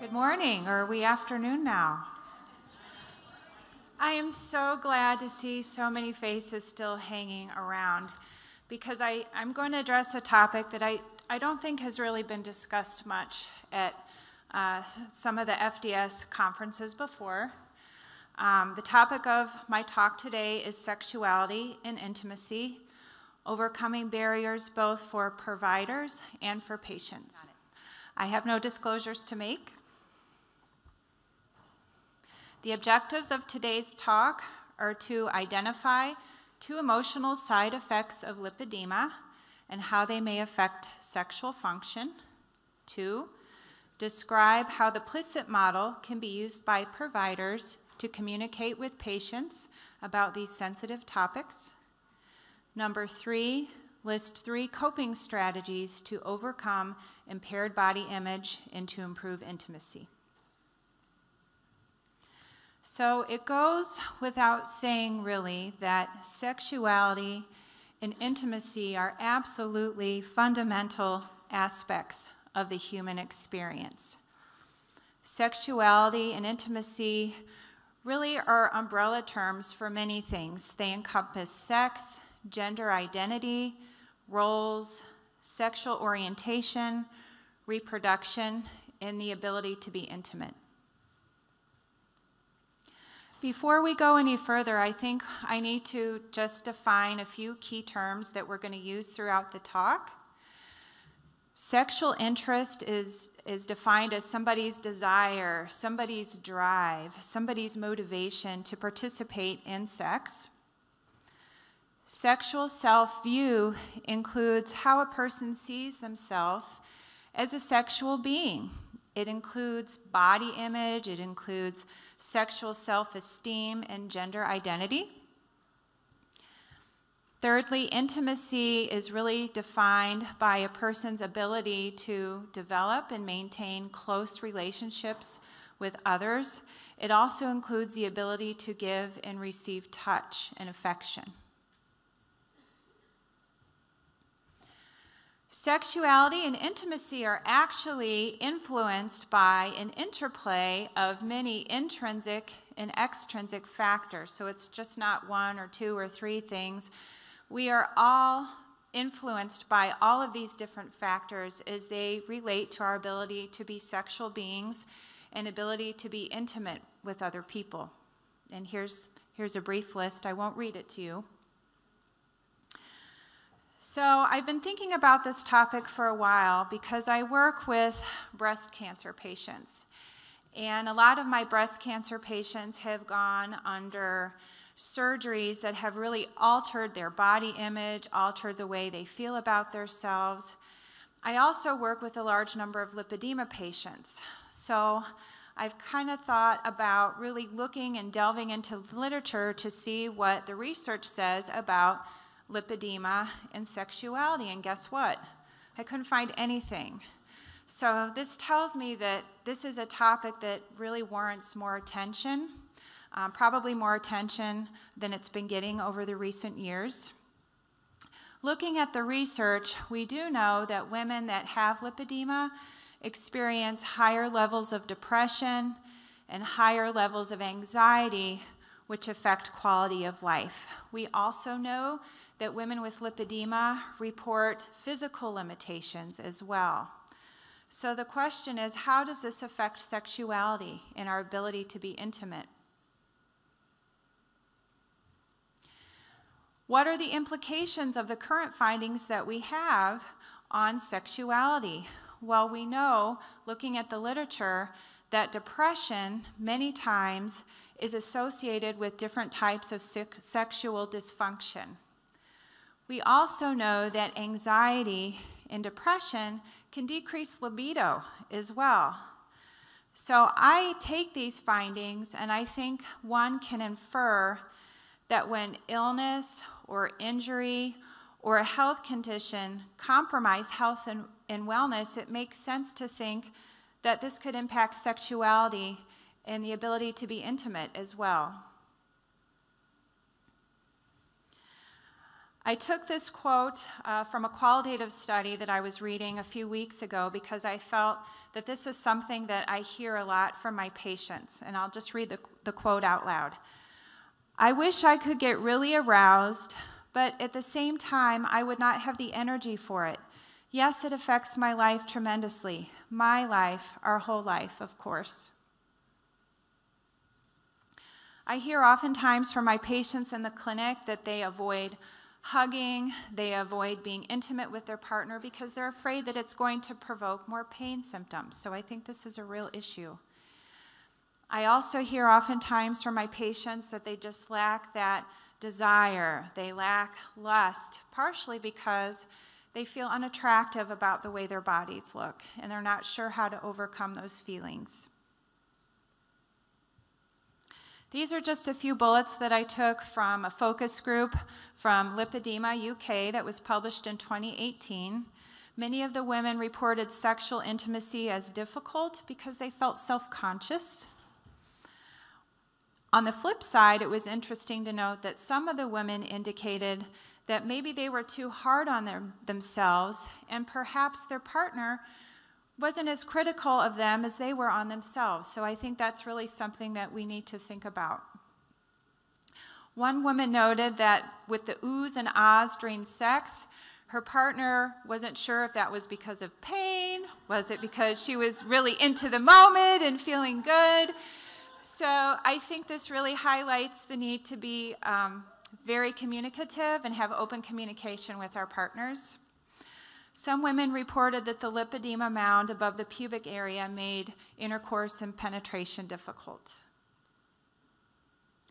Good morning, or are we afternoon now? I am so glad to see so many faces still hanging around because I'm going to address a topic that I don't think has really been discussed much at some of the FDS conferences before. The topic of my talk today is sexuality and intimacy, overcoming barriers both for providers and for patients. I have no disclosures to make. The objectives of today's talk are to identify two emotional side effects of lipedema and how they may affect sexual function. 2, describe how the implicit model can be used by providers to communicate with patients about these sensitive topics. Number 3, list 3 coping strategies to overcome impaired body image and to improve intimacy. So it goes without saying, really, that sexuality and intimacy are absolutely fundamental aspects of the human experience. Sexuality and intimacy really are umbrella terms for many things. They encompass sex, gender identity, roles, sexual orientation, reproduction, and the ability to be intimate. Before we go any further, I think I need to just define a few key terms that we're going to use throughout the talk. Sexual interest is defined as somebody's desire, somebody's drive, somebody's motivation to participate in sex. Sexual self-view includes how a person sees themselves as a sexual being. It includes body image, it includes sexual self-esteem and gender identity. Thirdly, intimacy is really defined by a person's ability to develop and maintain close relationships with others. It also includes the ability to give and receive touch and affection. Sexuality and intimacy are actually influenced by an interplay of many intrinsic and extrinsic factors. So it's just not 1 or 2 or 3 things. We are all influenced by all of these different factors as they relate to our ability to be sexual beings and ability to be intimate with other people. And here's a brief list. I won't read it to you. So I've been thinking about this topic for a while because I work with breast cancer patients. And a lot of my breast cancer patients have gone under surgeries that have really altered their body image, altered the way they feel about themselves. I also work with a large number of lipedema patients. So I've kind of thought about really looking and delving into the literature to see what the research says about lipedema and sexuality, and guess what? I couldn't find anything. So this tells me that this is a topic that really warrants more attention, probably more attention than it's been getting over the recent years. Looking at the research, we do know that women that have lipedema experience higher levels of depression and higher levels of anxiety, which affect quality of life. We also know that women with lipedema report physical limitations as well. So the question is, how does this affect sexuality and our ability to be intimate? What are the implications of the current findings that we have on sexuality? Well, we know, looking at the literature, that depression many times is associated with different types of sexual dysfunction. We also know that anxiety and depression can decrease libido as well. So I take these findings and I think one can infer that when illness or injury or a health condition compromise health and wellness, it makes sense to think that this could impact sexuality and the ability to be intimate as well. I took this quote from a qualitative study that I was reading a few weeks ago because I felt that this is something that I hear a lot from my patients, and I'll just read the quote out loud. "I wish I could get really aroused, but at the same time, I would not have the energy for it. Yes, it affects my life tremendously. My life, our whole life, of course." I hear oftentimes from my patients in the clinic that they avoid hugging, they avoid being intimate with their partner because they're afraid that it's going to provoke more pain symptoms. So I think this is a real issue. I also hear oftentimes from my patients that they just lack that desire, they lack lust, partially because they feel unattractive about the way their bodies look, and they're not sure how to overcome those feelings. These are just a few bullets that I took from a focus group from Lipoedema, UK, that was published in 2018. Many of the women reported sexual intimacy as difficult because they felt self-conscious. On the flip side, it was interesting to note that some of the women indicated that maybe they were too hard on themselves, and perhaps their partner wasn't as critical of them as they were on themselves. So I think that's really something that we need to think about. One woman noted that with the oohs and ahs during sex, her partner wasn't sure if that was because of pain, was it because she was really into the moment and feeling good. So I think this really highlights the need to be very communicative and have open communication with our partners. Some women reported that the lipedema mound above the pubic area made intercourse and penetration difficult.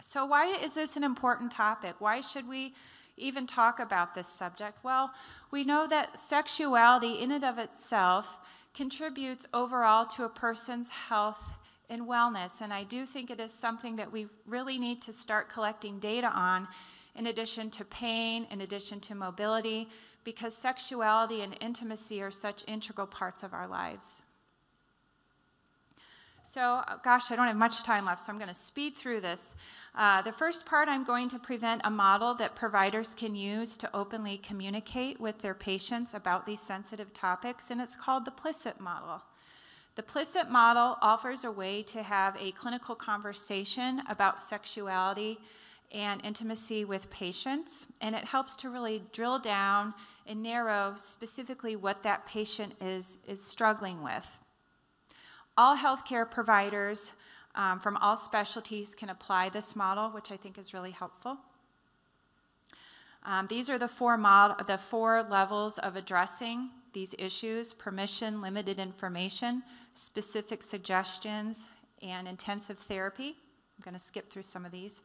So why is this an important topic? Why should we even talk about this subject? Well, we know that sexuality in and of itself contributes overall to a person's health and wellness, and I do think it is something that we really need to start collecting data on in addition to pain, in addition to mobility, because sexuality and intimacy are such integral parts of our lives. So, gosh, I don't have much time left, so I'm going to speed through this. The first part, I'm going to present a model that providers can use to openly communicate with their patients about these sensitive topics, and it's called the PLICIT model. The PLICIT model offers a way to have a clinical conversation about sexuality and intimacy with patients, and it helps to really drill down and narrow specifically what that patient is struggling with. All healthcare providers from all specialties can apply this model, which I think is really helpful. These are the four levels of addressing these issues: permission, limited information, specific suggestions, and intensive therapy. I'm going to skip through some of these.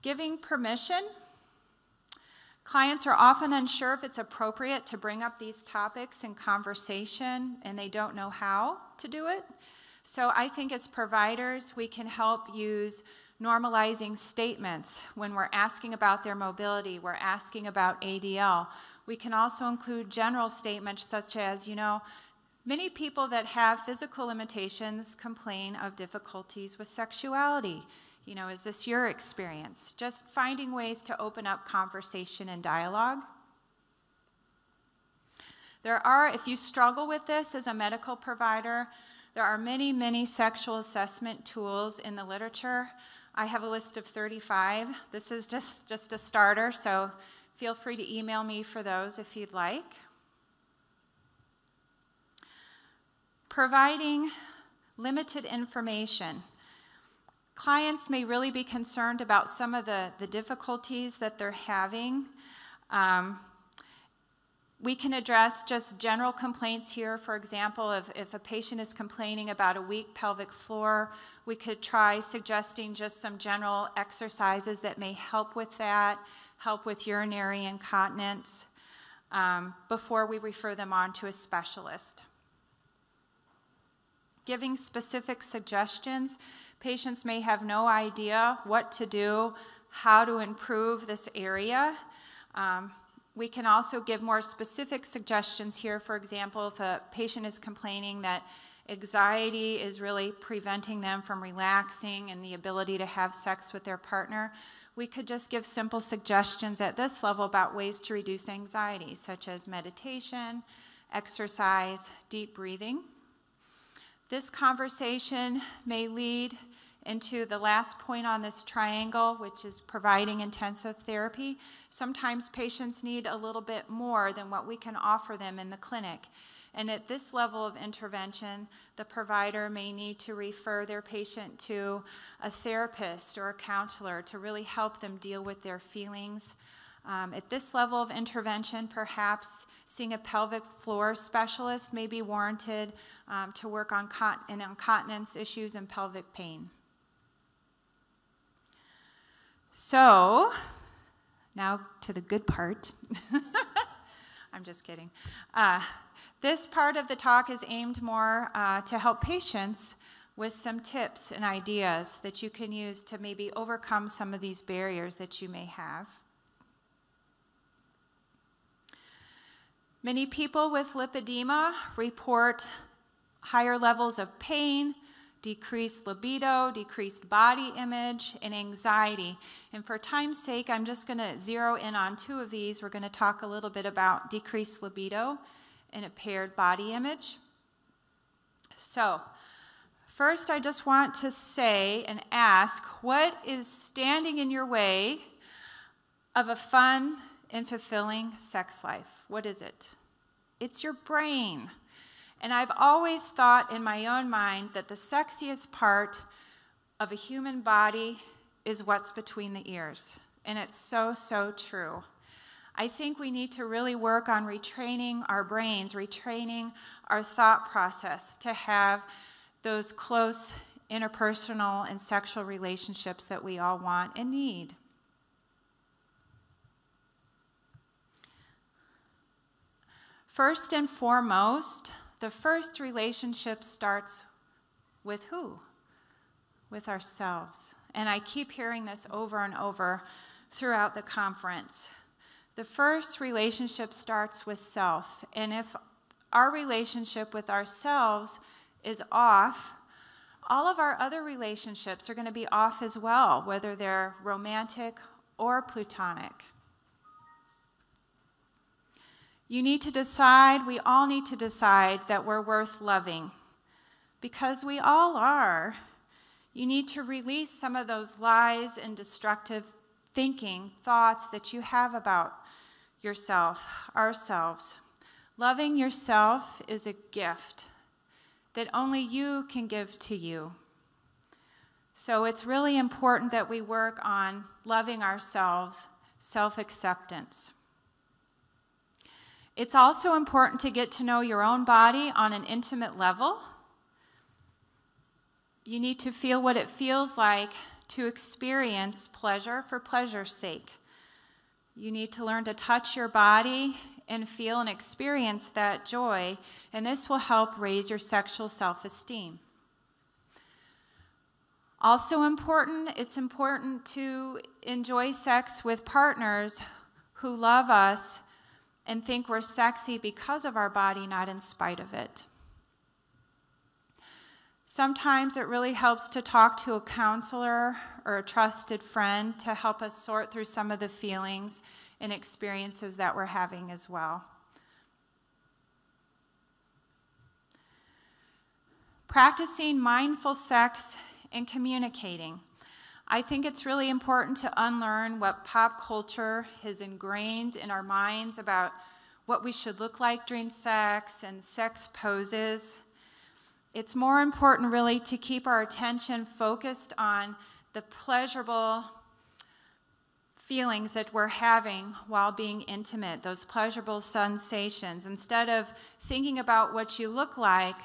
Giving permission. Clients are often unsure if it's appropriate to bring up these topics in conversation, and they don't know how to do it. So I think as providers, we can help use normalizing statements when we're asking about their mobility, we're asking about ADL. We can also include general statements such as, you know, many people that have physical limitations complain of difficulties with sexuality. You know, is this your experience? Just finding ways to open up conversation and dialogue. There are, if you struggle with this as a medical provider, there are many, many sexual assessment tools in the literature. I have a list of 35. This is just a starter, so feel free to email me for those if you'd like. Providing limited information. Clients may really be concerned about some of the difficulties that they're having. We can address just general complaints here. For example, if a patient is complaining about a weak pelvic floor, we could try suggesting just some general exercises that may help with that, help with urinary incontinence, before we refer them on to a specialist. Giving specific suggestions. Patients may have no idea what to do, how to improve this area. We can also give more specific suggestions here. For example, if a patient is complaining that anxiety is really preventing them from relaxing and the ability to have sex with their partner, we could just give simple suggestions at this level about ways to reduce anxiety, such as meditation, exercise, deep breathing. This conversation may lead into the last point on this triangle, which is providing intensive therapy. Sometimes patients need a little bit more than what we can offer them in the clinic. And at this level of intervention, the provider may need to refer their patient to a therapist or a counselor to really help them deal with their feelings. At this level of intervention, perhaps seeing a pelvic floor specialist may be warranted to work on incontinence issues and pelvic pain. So, now to the good part. I'm just kidding. This part of the talk is aimed more to help patients with some tips and ideas that you can use to maybe overcome some of these barriers that you may have. Many people with lipedema report higher levels of pain, decreased libido, decreased body image, and anxiety. And for time's sake, I'm just going to zero in on two of these. We're going to talk a little bit about decreased libido and impaired body image. So, first I just want to say and ask, what is standing in your way of a fun and fulfilling sex life? What is it? It's your brain. And I've always thought in my own mind that the sexiest part of a human body is what's between the ears. And it's so, so true. I think we need to really work on retraining our brains, retraining our thought process to have those close interpersonal and sexual relationships that we all want and need. First and foremost, the first relationship starts with who? With ourselves. And I keep hearing this over and over throughout the conference. The first relationship starts with self. And if our relationship with ourselves is off, all of our other relationships are going to be off as well, whether they're romantic or platonic. You need to decide, we all need to decide that we're worth loving, because we all are. You need to release some of those lies and destructive thinking, thoughts that you have about yourself, ourselves. Loving yourself is a gift that only you can give to you. So it's really important that we work on loving ourselves, self-acceptance. It's also important to get to know your own body on an intimate level. You need to feel what it feels like to experience pleasure for pleasure's sake. You need to learn to touch your body and feel and experience that joy, and this will help raise your sexual self-esteem. Also important, it's important to enjoy sex with partners who love us and think we're sexy because of our body, not in spite of it. Sometimes it really helps to talk to a counselor or a trusted friend to help us sort through some of the feelings and experiences that we're having as well. Practicing mindful sex and communicating. I think it's really important to unlearn what pop culture has ingrained in our minds about what we should look like during sex and sex poses. It's more important really to keep our attention focused on the pleasurable feelings that we're having while being intimate, those pleasurable sensations. Instead of thinking about what you look like,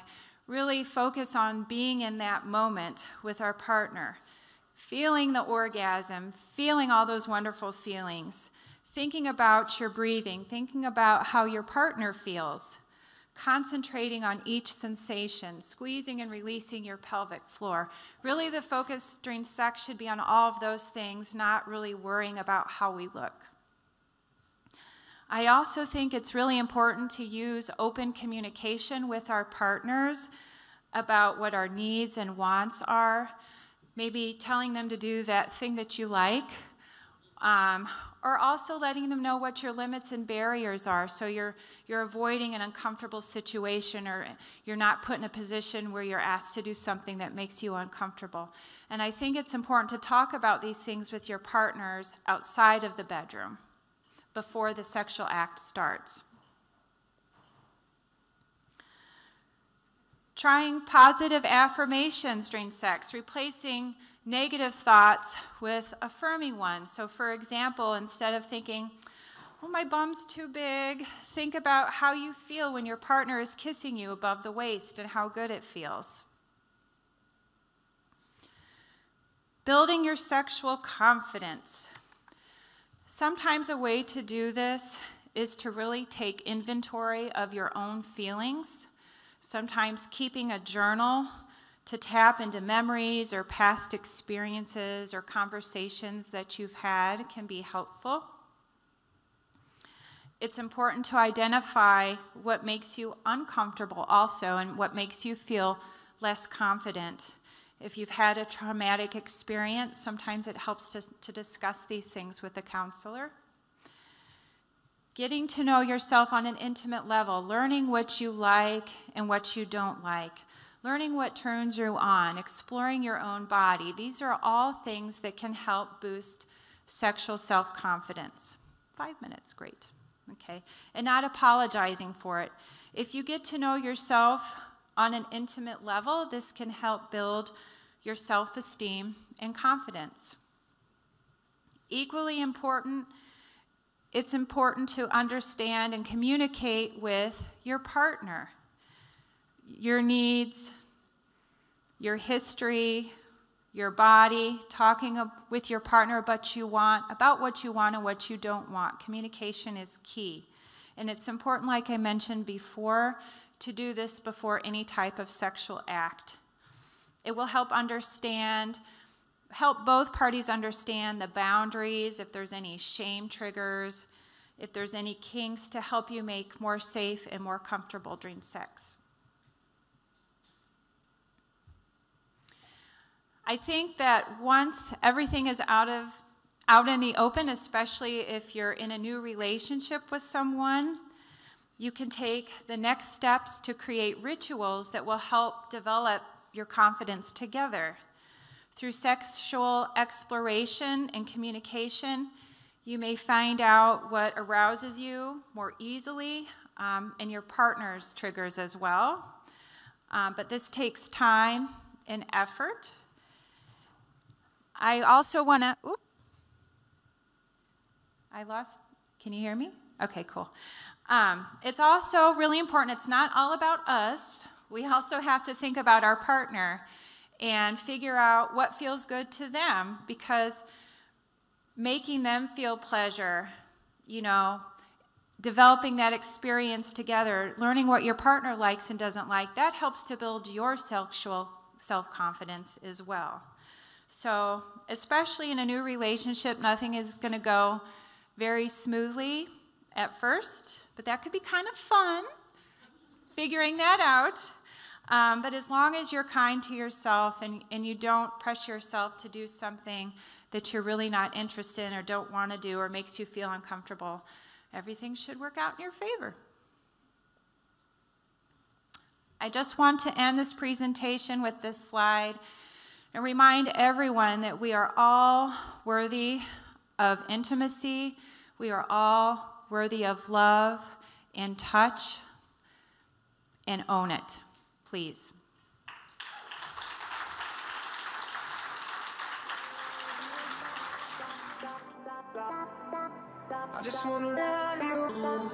really focus on being in that moment with our partner. Feeling the orgasm, feeling all those wonderful feelings, thinking about your breathing, thinking about how your partner feels, concentrating on each sensation, squeezing and releasing your pelvic floor. Really the focus during sex should be on all of those things, not really worrying about how we look. I also think it's really important to use open communication with our partners about what our needs and wants are. Maybe telling them to do that thing that you like, Or also letting them know what your limits and barriers are, so you're avoiding an uncomfortable situation, or you're not put in a position where you're asked to do something that makes you uncomfortable. And I think it's important to talk about these things with your partners outside of the bedroom before the sexual act starts. Trying positive affirmations during sex, replacing negative thoughts with affirming ones. So for example, instead of thinking, oh, my bum's too big, think about how you feel when your partner is kissing you above the waist and how good it feels. Building your sexual confidence. Sometimes a way to do this is to really take inventory of your own feelings. Sometimes keeping a journal to tap into memories or past experiences or conversations that you've had can be helpful. It's important to identify what makes you uncomfortable also and what makes you feel less confident. If you've had a traumatic experience, sometimes it helps to discuss these things with a counselor. Getting to know yourself on an intimate level, learning what you like and what you don't like, learning what turns you on, exploring your own body. These are all things that can help boost sexual self-confidence. 5 minutes, great. Okay, and not apologizing for it. If you get to know yourself on an intimate level, this can help build your self-esteem and confidence. Equally important, it's important to understand and communicate with your partner. Your needs, your history, your body, talking with your partner about what you want and what you don't want. Communication is key. And it's important, like I mentioned before, to do this before any type of sexual act. It will help both parties understand the boundaries, if there's any shame triggers, if there's any kinks, to help you make more safe and more comfortable during sex. I think that once everything is out in the open, especially if you're in a new relationship with someone, you can take the next steps to create rituals that will help develop your confidence together. Through sexual exploration and communication, you may find out what arouses you more easily, and your partner's triggers as well. But this takes time and effort. I also want to, can you hear me? Okay, cool. It's also really important, it's not all about us. We also have to think about our partner and figure out what feels good to them, because making them feel pleasure, developing that experience together, learning what your partner likes and doesn't like, that helps to build your sexual self-confidence as well. So, especially in a new relationship, nothing is going to go very smoothly at first, but that could be kind of fun, figuring that out. But as long as you're kind to yourself and you don't pressure yourself to do something that you're really not interested in or don't want to do or makes you feel uncomfortable, everything should work out in your favor. I just want to end this presentation with this slide and remind everyone that we are all worthy of intimacy. We are all worthy of love and touch, and own it, please. I just wanna love you.